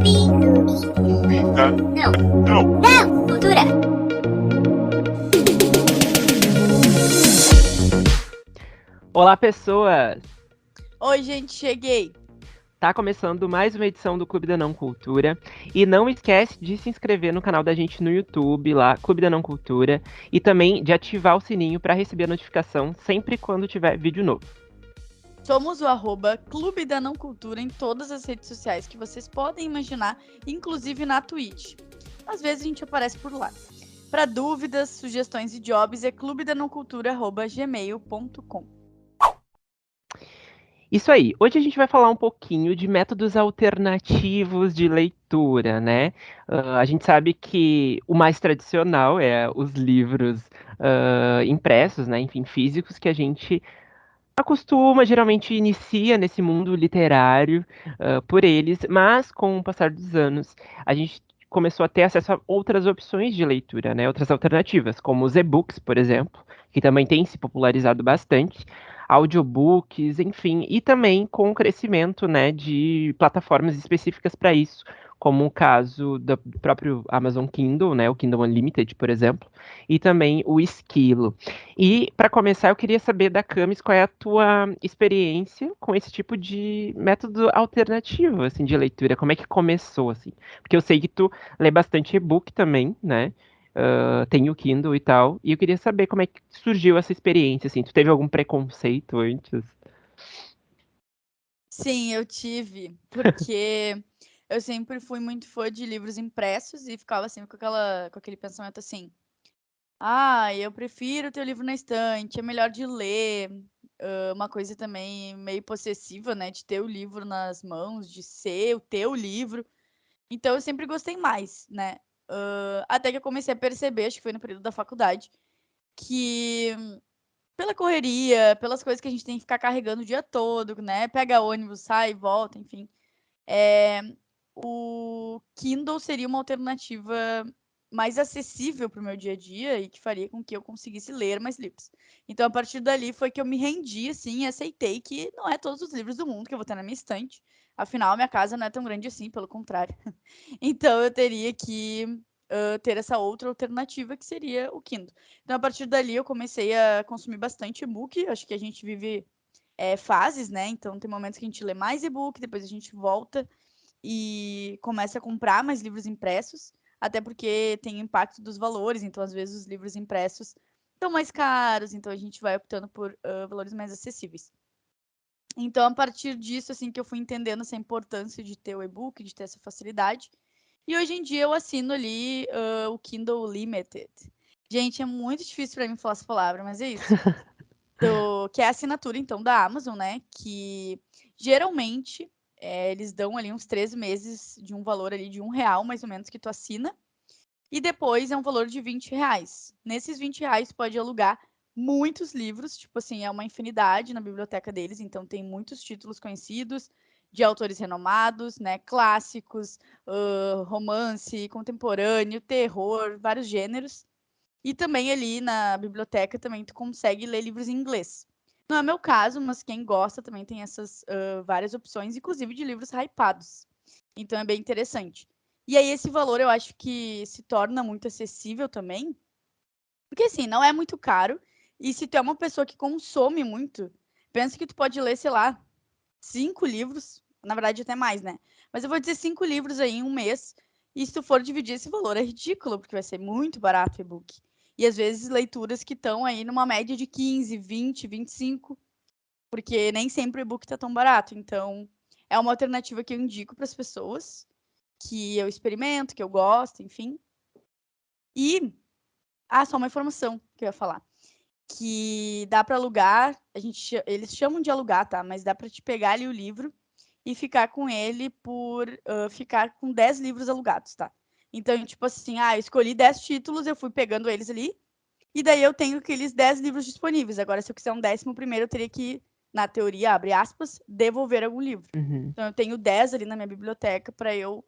Não, cultura. Olá, pessoas! Oi, gente, cheguei. Tá começando mais uma edição do Clube da Não Cultura. E não esquece de se inscrever no canal da gente no YouTube, lá, Clube da Não Cultura. E também de ativar o sininho para receber a notificação sempre quando tiver vídeo novo. Somos o Clube da Não Cultura em todas as redes sociais que vocês podem imaginar, inclusive na Twitch. Às vezes a gente aparece por lá. Para dúvidas, sugestões e jobs é clubedanãocultura@gmail.com. Isso aí, hoje a gente vai falar um pouquinho de métodos alternativos de leitura, né? A gente sabe que o mais tradicional é os livros impressos, né? Enfim, físicos, que a gente geralmente inicia nesse mundo literário por eles, mas com o passar dos anos, a gente começou a ter acesso a outras opções de leitura, né? Outras alternativas, como os e-books, por exemplo, que também têm se popularizado bastante, audiobooks, enfim, e também com o crescimento, né, de plataformas específicas para isso, como o caso do próprio Amazon Kindle, né, o Kindle Unlimited, por exemplo, e também o Esquilo. E para começar, eu queria saber da Camis qual é a tua experiência com esse tipo de método alternativo, assim, de leitura. Como é que começou, assim? Porque eu sei que tu lê bastante e-book também, né? Tem o Kindle e tal. E eu queria saber como é que surgiu essa experiência, assim. Tu teve algum preconceito antes? Sim, eu tive, porque eu sempre fui muito fã de livros impressos e ficava sempre com aquele pensamento assim: ah, eu prefiro ter o livro na estante, é melhor de ler. Uma coisa também meio possessiva, né, de ter o livro nas mãos, de ser o teu livro. Então eu sempre gostei mais, né. Até que eu comecei a perceber, acho que foi no período da faculdade, que pela correria, pelas coisas que a gente tem que ficar carregando o dia todo, né, pega ônibus, sai, volta, enfim, o Kindle seria uma alternativa mais acessível para o meu dia a dia e que faria com que eu conseguisse ler mais livros. Então, a partir dali foi que eu me rendi, assim, e aceitei que não é todos os livros do mundo que eu vou ter na minha estante. Afinal, minha casa não é tão grande assim, pelo contrário. Então, eu teria que ter essa outra alternativa que seria o Kindle. Então, a partir dali, eu comecei a consumir bastante e-book. Acho que a gente vive fases, né? Então, tem momentos que a gente lê mais e-book, depois a gente volta e começa a comprar mais livros impressos, até porque tem o impacto dos valores, então às vezes os livros impressos estão mais caros, então a gente vai optando por valores mais acessíveis. Então, a partir disso, assim, que eu fui entendendo essa importância de ter o e-book, de ter essa facilidade. E hoje em dia eu assino ali o Kindle Limited. Gente, é muito difícil para mim falar essa palavra, mas é isso. Que é a assinatura, então, da Amazon, né? Que geralmente eles dão ali uns 13 meses de um valor ali de R$ 1, mais ou menos, que tu assina. E depois é um valor de R$ 20. Nesses R$ 20 pode alugar muitos livros, tipo assim, é uma infinidade na biblioteca deles, então tem muitos títulos conhecidos de autores renomados, né? Clássicos, romance, contemporâneo, terror, vários gêneros. E também ali na biblioteca também tu consegue ler livros em inglês. Não é meu caso, mas quem gosta também tem essas várias opções, inclusive de livros hypados. Então é bem interessante. E aí esse valor eu acho que se torna muito acessível também, porque assim, não é muito caro. E se tu é uma pessoa que consome muito, pensa que tu pode ler, sei lá, 5 livros, na verdade até mais, né? Mas eu vou dizer 5 livros aí em um mês, e se tu for dividir esse valor é ridículo, porque vai ser muito barato o e-book. E às vezes leituras que estão aí numa média de 15, 20, 25, porque nem sempre o e-book tá tão barato. Então, é uma alternativa que eu indico para as pessoas, que eu experimento, que eu gosto, enfim. E, só uma informação que eu ia falar. Que dá para alugar, eles chamam de alugar, tá? Mas dá para te pegar ali o livro e ficar com ele ficar com 10 livros alugados, tá? Então, tipo assim, eu escolhi 10 títulos, eu fui pegando eles ali, e daí eu tenho aqueles 10 livros disponíveis. Agora, se eu quiser um 11º, eu teria que, na teoria, abre aspas, devolver algum livro. Uhum. Então, eu tenho 10 ali na minha biblioteca para eu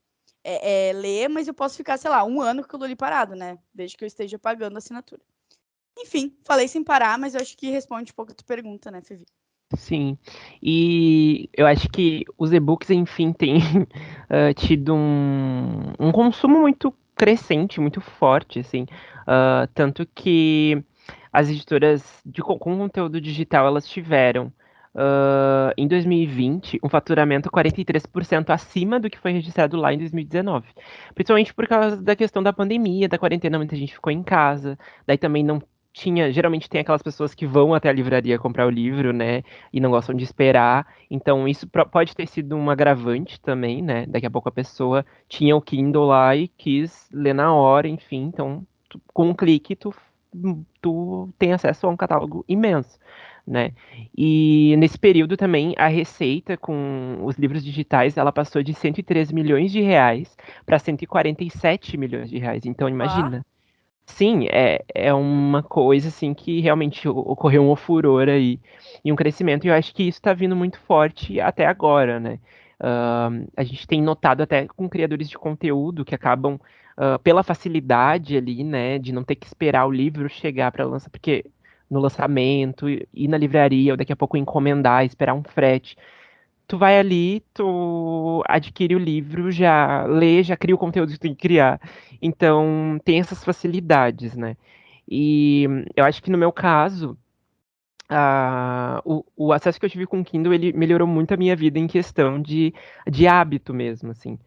ler, mas eu posso ficar, sei lá, um ano com aquilo ali parado, né? Desde que eu esteja pagando a assinatura. Enfim, falei sem parar, mas eu acho que responde um pouco a tua pergunta, né, Fevi? Sim, e eu acho que os e-books, enfim, têm tido um consumo muito crescente, muito forte, assim, tanto que as editoras com conteúdo digital, elas tiveram, em 2020, um faturamento 43% acima do que foi registrado lá em 2019, principalmente por causa da questão da pandemia, da quarentena, muita gente ficou em casa, daí também não tinha, geralmente tem aquelas pessoas que vão até a livraria comprar o livro, né? E não gostam de esperar. Então, isso pode ter sido um agravante também, né? Daqui a pouco a pessoa tinha o Kindle lá e quis ler na hora, enfim. Então, com um clique, tu tem acesso a um catálogo imenso, né? E nesse período também, a receita com os livros digitais, ela passou de 103 milhões de reais para 147 milhões de reais. Então, Bah. imagina. Sim, é uma coisa assim que realmente ocorreu um furor aí e um crescimento, e eu acho que isso está vindo muito forte até agora, né? A gente tem notado até com criadores de conteúdo que acabam, pela facilidade ali, né, de não ter que esperar o livro chegar para lançar, porque no lançamento, ir na livraria, ou daqui a pouco encomendar, esperar um frete. Tu vai ali, tu adquire o livro, já lê, já cria o conteúdo que tu tem que criar. Então, tem essas facilidades, né? E eu acho que no meu caso, o acesso que eu tive com o Kindle, ele melhorou muito a minha vida em questão de hábito mesmo, assim.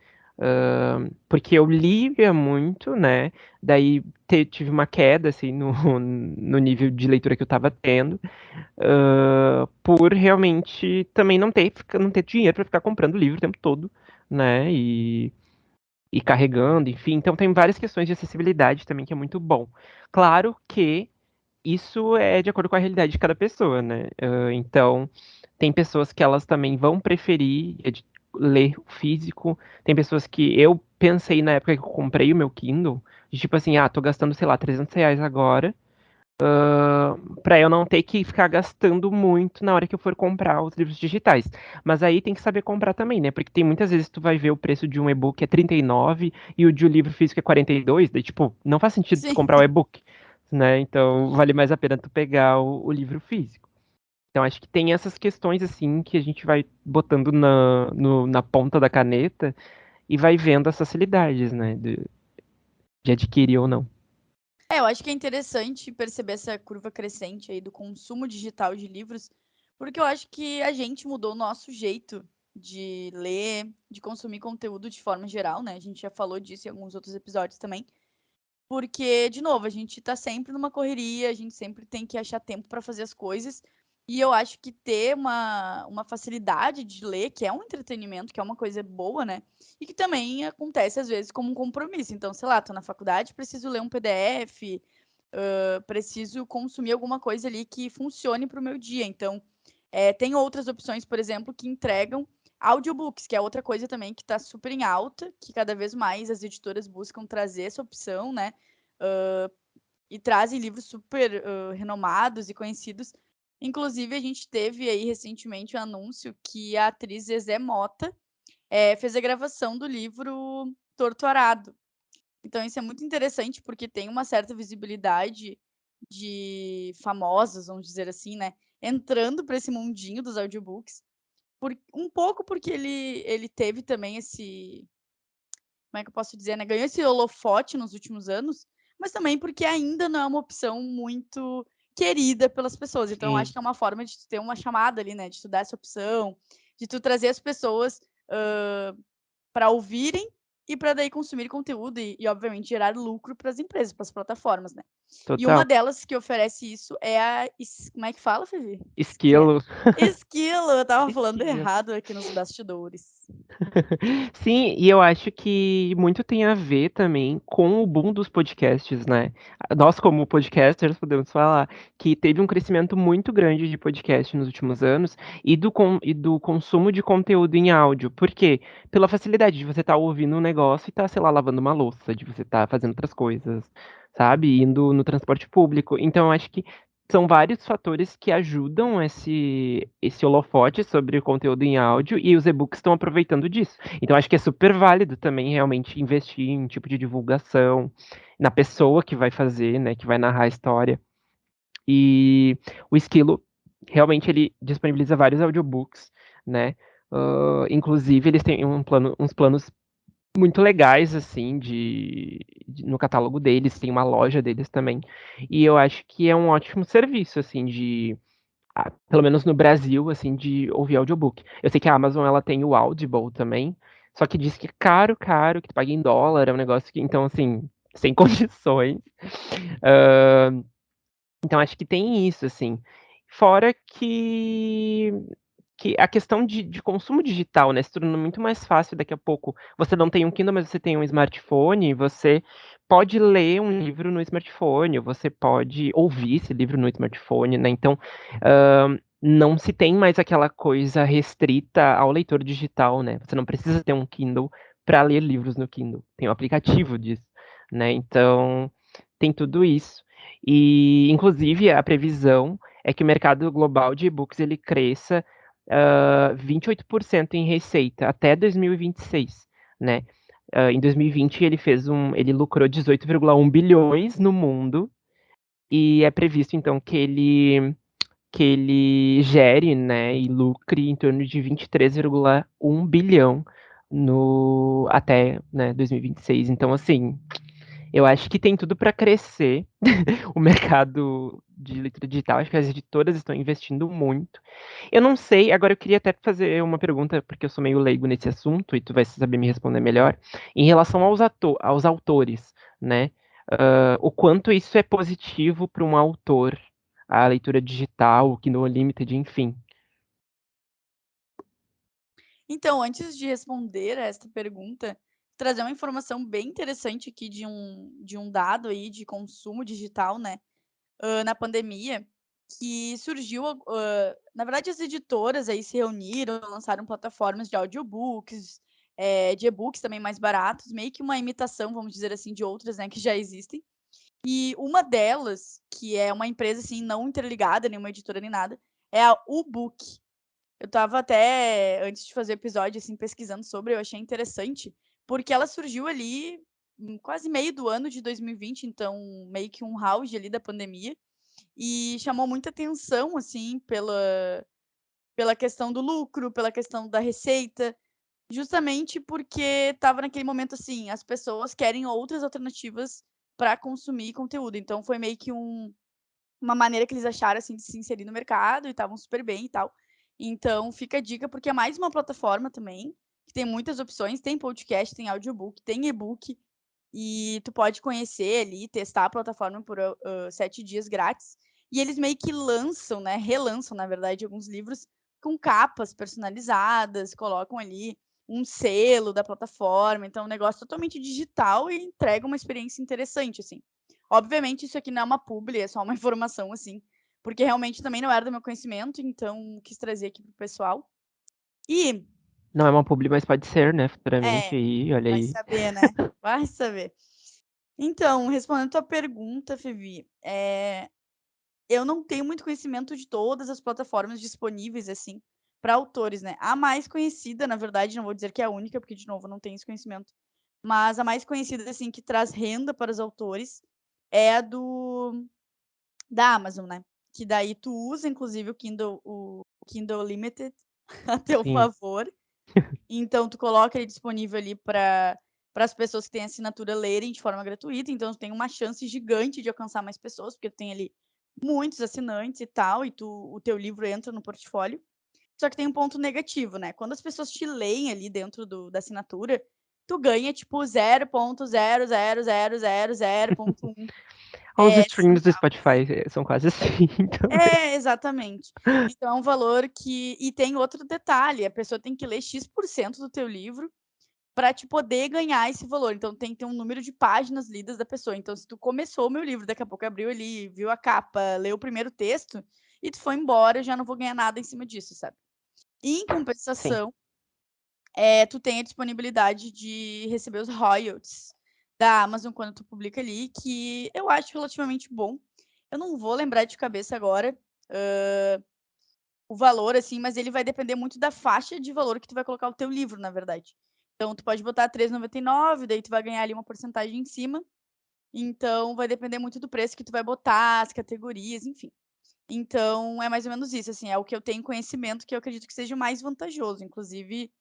Porque eu lia muito, né? Daí tive uma queda, assim, no nível de leitura que eu tava tendo, por realmente também não ter dinheiro para ficar comprando livro o tempo todo, né? E carregando, enfim. Então tem várias questões de acessibilidade também que é muito bom. Claro que isso é de acordo com a realidade de cada pessoa, né? Então tem pessoas que elas também vão preferir ler o físico. Tem pessoas que eu pensei na época que eu comprei o meu Kindle, de tipo assim, tô gastando, sei lá, R$ 300 agora, para eu não ter que ficar gastando muito na hora que eu for comprar os livros digitais. Mas aí tem que saber comprar também, né? Porque tem muitas vezes tu vai ver o preço de um e-book é 39 e o de um livro físico é 42, daí tipo, não faz sentido tu Sim. comprar o e-book, né? Então vale mais a pena tu pegar o livro físico. Então acho que tem essas questões assim que a gente vai botando na ponta da caneta e vai vendo as facilidades, né? De adquirir ou não. Eu acho que é interessante perceber essa curva crescente aí do consumo digital de livros, porque eu acho que a gente mudou o nosso jeito de ler, de consumir conteúdo de forma geral, né? A gente já falou disso em alguns outros episódios também. Porque, de novo, a gente tá sempre numa correria, a gente sempre tem que achar tempo para fazer as coisas. E eu acho que ter uma facilidade de ler, que é um entretenimento, que é uma coisa boa, né? E que também acontece às vezes como um compromisso. Então, sei lá, tô na faculdade, preciso ler um PDF, preciso consumir alguma coisa ali que funcione para o meu dia. Então, tem outras opções, por exemplo, que entregam audiobooks, que é outra coisa também que está super em alta, que cada vez mais as editoras buscam trazer essa opção, né? E trazem livros super renomados e conhecidos. Inclusive, a gente teve aí recentemente um anúncio que a atriz Zezé Mota fez a gravação do livro Torto Arado. Então, isso é muito interessante porque tem uma certa visibilidade de famosos, vamos dizer assim, né? Entrando para esse mundinho dos audiobooks. Um pouco porque ele teve também esse. Como é que eu posso dizer, né? Ganhou esse holofote nos últimos anos, mas também porque ainda não é uma opção muito querida pelas pessoas. Então, eu acho Sim. que é uma forma de tu ter uma chamada ali, né? De tu dar essa opção, de tu trazer as pessoas para ouvirem e para daí consumir conteúdo obviamente, gerar lucro para as empresas, para as plataformas, né? E uma Total. delas que oferece isso é a. Como é que fala, Fevi? Esquilo. Esquilo, eu tava falando Esquilo. errado aqui nos bastidores. Sim, e eu acho que muito tem a ver também com o boom dos podcasts, né? Nós, como podcasters, podemos falar que teve um crescimento muito grande de podcast nos últimos anos e do consumo de conteúdo em áudio. Por quê? Pela facilidade de você estar ouvindo um negócio e estar, sei lá, lavando uma louça, de você estar fazendo outras coisas, sabe? Indo no transporte público. Então, eu acho que são vários fatores que ajudam esse holofote sobre o conteúdo em áudio e os e-books estão aproveitando disso. Então, acho que é super válido também realmente investir em tipo de divulgação, na pessoa que vai fazer, né, que vai narrar a história. E o Esquilo, realmente ele disponibiliza vários audiobooks, né? Inclusive, eles têm uns planos muito legais, assim, no catálogo deles, tem uma loja deles também. E eu acho que é um ótimo serviço, assim, pelo menos no Brasil, assim, de ouvir audiobook. Eu sei que a Amazon, ela tem o Audible também, só que diz que é caro, caro, que tu paga em dólar, é um negócio que, então, assim, sem condições. Ah, então, acho que tem isso, assim. Fora que a questão de consumo digital, né, se tornou muito mais fácil daqui a pouco. Você não tem um Kindle, mas você tem um smartphone, você pode ler um livro no smartphone, você pode ouvir esse livro no smartphone, né? Então, não se tem mais aquela coisa restrita ao leitor digital, né? Você não precisa ter um Kindle para ler livros no Kindle. Tem um aplicativo disso, né? Então, tem tudo isso. E, inclusive, a previsão é que o mercado global de e-books ele cresça 28% em receita até 2026, né? Em 2020 ele lucrou 18,1 bilhões no mundo e é previsto então que ele gere, né, e lucre em torno de 23,1 bilhão no até, né, 2026. Então assim, eu acho que tem tudo para crescer o mercado de leitura digital. Acho que as editoras estão investindo muito. Eu não sei, agora eu queria até fazer uma pergunta, porque eu sou meio leigo nesse assunto e tu vai saber me responder melhor, em relação aos autores, né? O quanto isso é positivo para um autor, a leitura digital, o Kindle Unlimited, enfim. Então, antes de responder a esta pergunta, trazer uma informação bem interessante aqui de um dado aí de consumo digital, né? Na pandemia, que surgiu, na verdade, as editoras aí se reuniram, lançaram plataformas de audiobooks, de e-books também mais baratos, meio que uma imitação, vamos dizer assim, de outras, né, que já existem. E uma delas, que é uma empresa assim não interligada, nenhuma editora nem nada, é a Ubook. Eu estava até antes de fazer o episódio assim pesquisando sobre, eu achei interessante, porque ela surgiu ali quase meio do ano de 2020, então meio que um auge ali da pandemia, e chamou muita atenção assim pela questão do lucro, pela questão da receita, justamente porque estava naquele momento assim, as pessoas querem outras alternativas para consumir conteúdo. Então foi meio que uma maneira que eles acharam assim de se inserir no mercado e estavam super bem e tal. Então fica a dica porque é mais uma plataforma também que tem muitas opções, tem podcast, tem audiobook, tem e-book e tu pode conhecer ali, testar a plataforma por 7 dias grátis. E eles meio que lançam, né? Relançam, na verdade, alguns livros com capas personalizadas, colocam ali um selo da plataforma. Então, é um negócio totalmente digital e entrega uma experiência interessante, assim. Obviamente, isso aqui não é uma publi, é só uma informação, assim, porque realmente também não era do meu conhecimento, então quis trazer aqui pro pessoal. E, Não é uma publi, mas pode ser, né, futuramente é, aí, olha vai aí. saber, né? Vai saber. Então, respondendo a tua pergunta, Fevi, eu não tenho muito conhecimento de todas as plataformas disponíveis, assim, para autores, né? A mais conhecida, na verdade, não vou dizer que é a única, porque, de novo, eu não tenho esse conhecimento, mas a mais conhecida, assim, que traz renda para os autores é a da Amazon, né? Que daí tu usa, inclusive, o Kindle Limited a teu Sim, favor. Então, tu coloca ele disponível ali para as pessoas que têm assinatura lerem de forma gratuita. Então, tu tem uma chance gigante de alcançar mais pessoas, porque tu tem ali muitos assinantes e tal, e o teu livro entra no portfólio. Só que tem um ponto negativo, né? Quando as pessoas te leem ali dentro da assinatura, tu ganha tipo 0,00000,1 os streams do centavos. Spotify são quase assim também. Exatamente. Então, é um valor que. E tem outro detalhe: a pessoa tem que ler X% do teu livro para te poder ganhar esse valor. Então, tem que ter um número de páginas lidas da pessoa. Então, se tu começou o meu livro, daqui a pouco abriu ali, viu a capa, leu o primeiro texto e tu foi embora, eu já não vou ganhar nada em cima disso, sabe? E, em Sim. compensação, tu tem a disponibilidade de receber os royalties da Amazon quando tu publica ali, que eu acho relativamente bom. Eu não vou lembrar de cabeça agora o valor, assim, mas ele vai depender muito da faixa de valor que tu vai colocar o teu livro, na verdade. Então, tu pode botar R$3,99, daí tu vai ganhar ali uma porcentagem em cima. Então, vai depender muito do preço que tu vai botar, as categorias, enfim. Então, é mais ou menos isso, assim, é o que eu tenho conhecimento que eu acredito que seja o mais vantajoso. Inclusive,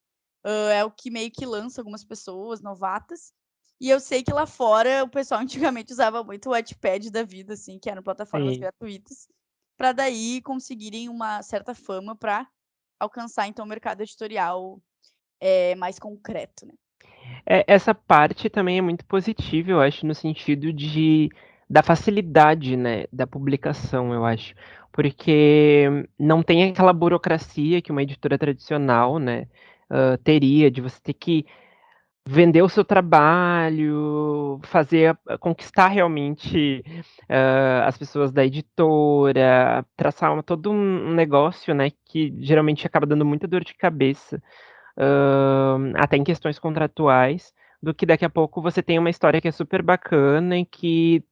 é o que meio que lança algumas pessoas novatas. E eu sei que lá fora o pessoal antigamente usava muito o Wattpad da vida, assim, que eram plataformas Sim. gratuitas, para daí conseguirem uma certa fama para alcançar, então, o mercado editorial, mais concreto, né. Essa parte também é muito positiva, eu acho, no sentido da facilidade, né, da publicação, eu acho. Porque não tem aquela burocracia que uma editora tradicional, né, teria, de você ter que vender o seu trabalho, fazer conquistar realmente, as pessoas da editora, traçar todo um negócio, né, que geralmente acaba dando muita dor de cabeça, até em questões contratuais, do que daqui a pouco você tem uma história que é super bacana e que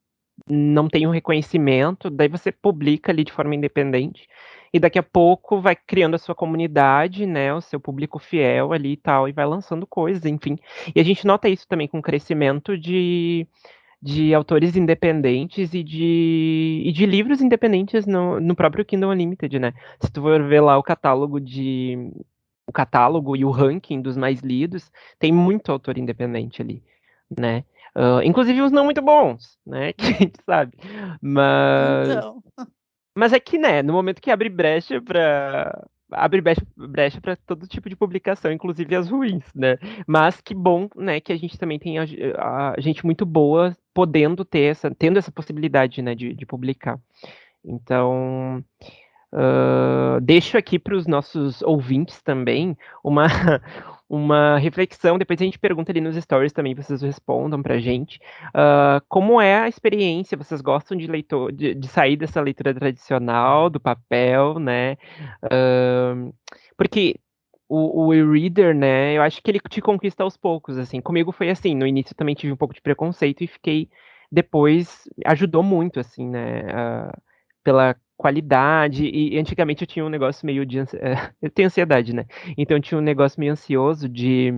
não tem um reconhecimento, daí você publica ali de forma independente, e daqui a pouco vai criando a sua comunidade, né, o seu público fiel ali e tal, e vai lançando coisas, enfim. E a gente nota isso também com o crescimento de autores independentes e de livros independentes no próprio Kindle Unlimited, né. Se tu for ver lá o catálogo e o ranking dos mais lidos, tem muito autor independente ali, né. Inclusive uns não muito bons, né, que a gente sabe. Mas Então, mas é que, né, no momento que abre brecha pra todo tipo de publicação, inclusive as ruins, né. Mas que bom, né, que a gente também tem a gente muito boa podendo tendo essa possibilidade, né, de publicar. Então, deixo aqui para os nossos ouvintes também uma uma reflexão, depois a gente pergunta ali nos stories também, vocês respondam pra gente. Como é a experiência? Vocês gostam de sair dessa leitura tradicional, do papel, né? Porque o e-reader, né, eu acho que ele te conquista aos poucos, assim. Comigo foi assim, no início eu também tive um pouco de preconceito e fiquei depois ajudou muito, assim, né, pela qualidade e antigamente eu tinha um negócio meio eu tenho ansiedade, né, então eu tinha um negócio meio ansioso de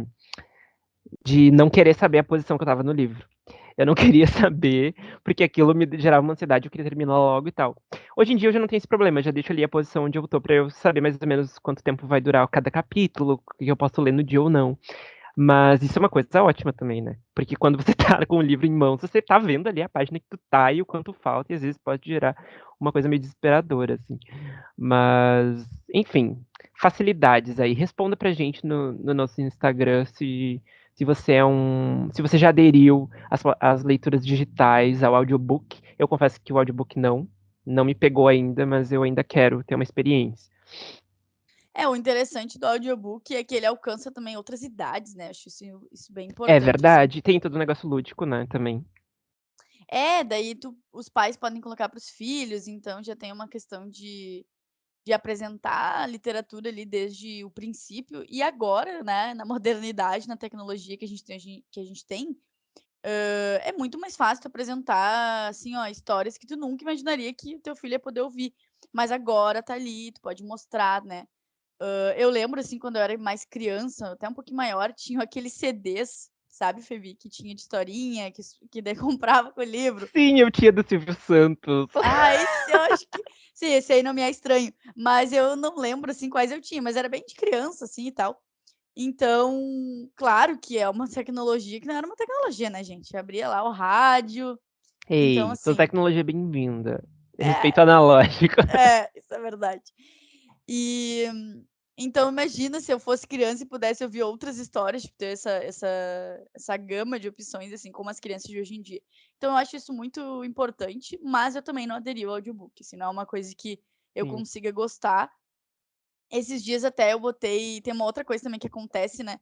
não querer saber a posição que eu estava no livro. Eu não queria saber, porque aquilo me gerava uma ansiedade, eu queria terminar logo e tal. Hoje em dia eu já não tenho esse problema, eu já deixo ali a posição onde eu tô pra eu saber mais ou menos quanto tempo vai durar cada capítulo, o que eu posso ler no dia ou não. Mas isso é uma coisa ótima também, né, porque quando você tá com o livro em mãos, você tá vendo ali a página que tu tá e o quanto falta e às vezes pode gerar uma coisa meio desesperadora, assim. Mas, enfim, facilidades aí. Responda pra gente no nosso Instagram se você já aderiu às leituras digitais, ao audiobook. Eu confesso que o audiobook não me pegou ainda, mas eu ainda quero ter uma experiência. o interessante do audiobook é que ele alcança também outras idades, né, acho isso bem É importante, assim. verdade, tem todo o negócio lúdico, né, também. Daí os pais podem colocar para os filhos, então já tem uma questão de apresentar a literatura ali desde o princípio. E agora, né, na modernidade, na tecnologia que a gente tem, é muito mais fácil tu apresentar, assim, ó, histórias que tu nunca imaginaria que o teu filho ia poder ouvir. Mas agora tá ali, tu pode mostrar, né. Eu lembro, assim, quando eu era mais criança, até um pouquinho maior, tinham aqueles CDs, sabe, Feby, que tinha de historinha, que daí comprava com o livro. Sim, eu tinha do Silvio Santos. Ah, esse eu acho que sim, esse aí não me é estranho, mas eu não lembro, assim, quais eu tinha, mas era bem de criança, assim, e tal. Então, claro que é uma tecnologia que não era uma tecnologia, né, gente, abria lá o rádio, então Ei, toda assim tecnologia é bem-vinda. Respeito é, analógico. isso é verdade. E, então imagina se eu fosse criança e pudesse ouvir outras histórias, tipo, ter essa gama de opções, assim, como as crianças de hoje em dia. Então eu acho isso muito importante, mas eu também não aderi ao audiobook, assim, não é uma coisa que eu Sim, consiga gostar. Esses dias até eu botei tem uma outra coisa também que acontece, né,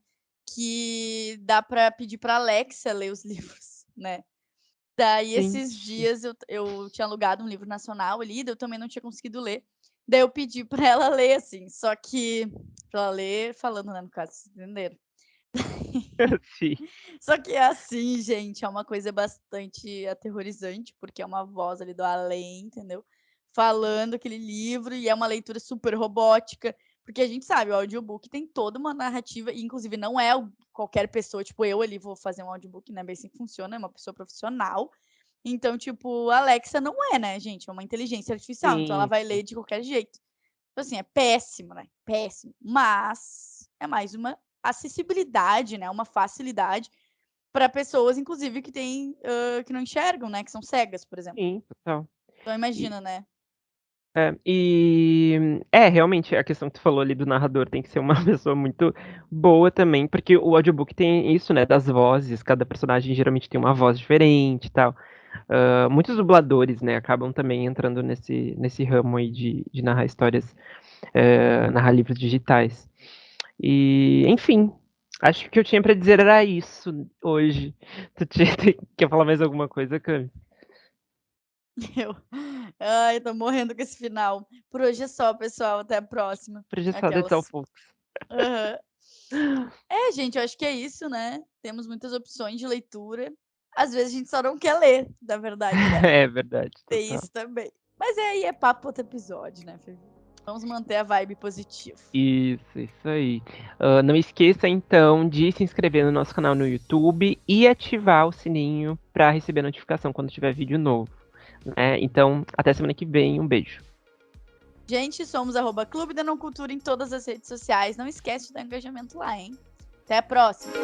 que dá pra pedir pra Alexa ler os livros, né. Daí esses gente. dias eu tinha alugado um livro nacional ali, daí eu também não tinha conseguido ler. Daí eu pedi pra ela ler, assim, só que pra ela ler falando, né, no caso, vocês entenderam. Sim, Só que é assim, gente, é uma coisa bastante aterrorizante, porque é uma voz ali do além, entendeu, falando aquele livro e é uma leitura super robótica, porque a gente sabe, o audiobook tem toda uma narrativa e inclusive não é qualquer pessoa, tipo eu ali vou fazer um audiobook, não é bem assim que funciona, é uma pessoa profissional, Então, tipo, a Alexa não é, né, gente? É uma inteligência artificial, então ela Sim, vai ler de qualquer jeito. Então, assim, é péssimo, né? Péssimo. Mas é mais uma acessibilidade, né? Uma facilidade para pessoas, inclusive, que têm, que não enxergam, né? Que são cegas, por exemplo. sim, total. Então, E imagina, né? realmente a questão que tu falou ali do narrador tem que ser uma pessoa muito boa também, porque o audiobook tem isso, né, das vozes, cada personagem geralmente tem uma voz diferente e tal. Muitos dubladores, né, acabam também entrando nesse ramo aí de narrar histórias, narrar livros digitais. E, enfim, acho que o que eu tinha pra dizer era isso hoje. Quer falar mais alguma coisa, Cami? Eu. Ai, tô morrendo com esse final. Por hoje é só, pessoal. Até a próxima. Projeção de Aquelas. Fux. Aham. É, gente, eu acho que é isso, né? Temos muitas opções de leitura. Às vezes a gente só não quer ler, na verdade, né? É verdade, Tem total. isso também. Mas aí é papo para outro episódio, né, Fê? Vamos manter a vibe positiva. Isso aí. Não esqueça então de se inscrever no nosso canal no YouTube e ativar o sininho para receber notificação quando tiver vídeo novo, né? Então, até semana que vem. Um beijo. Gente, somos @Clube da Não Cultura em todas as redes sociais. Não esquece de dar engajamento lá, hein? Até a próxima!